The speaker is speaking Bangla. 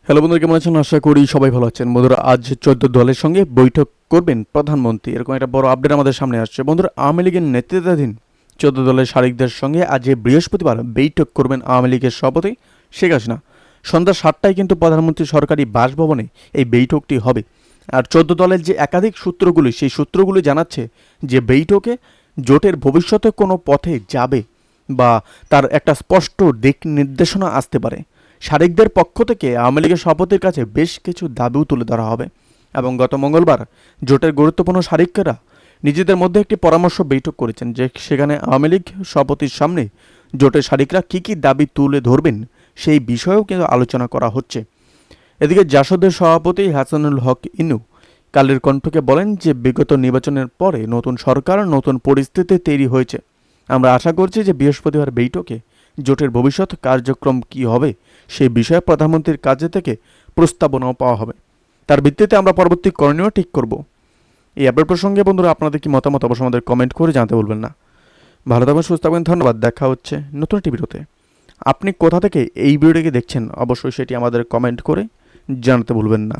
হ্যালো বন্ধুরা, কেমন আছেন? আশা করি সবাই ভালো আছেন। বন্ধুরা, আজ 14 দলের সঙ্গে বৈঠক করবেন প্রধানমন্ত্রী, এরকম একটা বড় আপডেট আমাদের সামনে আসছে। বন্ধুরা, আওয়ামী লীগের নেতৃত্বাধীন 14 দলের শারিকদের সঙ্গে আজ বৃহস্পতিবার বৈঠক করবেন আওয়ামী লীগের সভাপতি শেখ হাসিনা। সন্ধ্যা 7টায় কিন্তু প্রধানমন্ত্রী সরকারি বাসভবনে এই বৈঠকটি হবে। আর 14 দলের যে একাধিক সূত্রগুলি, সেই সূত্রগুলি জানাচ্ছে যে বৈঠকে জোটের ভবিষ্যতে কোনো পথে যাবে বা তার একটা স্পষ্ট দিক নির্দেশনা আসতে পারে। শারিকদের পক্ষ থেকে আওয়ামী লীগের সভাপতির কাছে বেশ কিছু দাবিও তুলে ধরা হবে এবং গত মঙ্গলবার জোটের গুরুত্বপূর্ণ শারিকেরা নিজেদের মধ্যে একটি পরামর্শ বৈঠক করেছেন, যে সেখানে আওয়ামী লীগ সভাপতির সামনে জোটের শারিকরা কী কী দাবি তুলে ধরবেন সেই বিষয়েও কিন্তু আলোচনা করা হচ্ছে। এদিকে জাসদের সভাপতি হাসানুল হক ইনু কালের কণ্ঠকে বলেন যে বিগত নির্বাচনের পরে নতুন সরকার নতুন পরিস্থিতি তৈরি হয়েছে। আমরা আশা করছি যে বৃহস্পতিবার বৈঠকে জোটের ভবিষ্যৎ কার্যক্রম কী হবে সেই বিষয়ে প্রধানমন্ত্রীর কাছে থেকে প্রস্তাবনাও পাওয়া হবে। তার ভিত্তিতে আমরা পরবর্তী করণীয় ঠিক করব। এই আপডেট প্রসঙ্গে বন্ধুরা আপনাদের কি মতামত অবশ্যই আমাদের কমেন্ট করে জানাতে বলবেন না। ভালো থাকবেন, সুস্থ থাকবেন, ধন্যবাদ। দেখা হচ্ছে নতুন একটি ভিডিওতে। আপনি কোথা থেকে এই ভিডিওটিকে দেখছেন অবশ্যই সেটি আমাদের কমেন্ট করে জানাতে ভুলবেন না।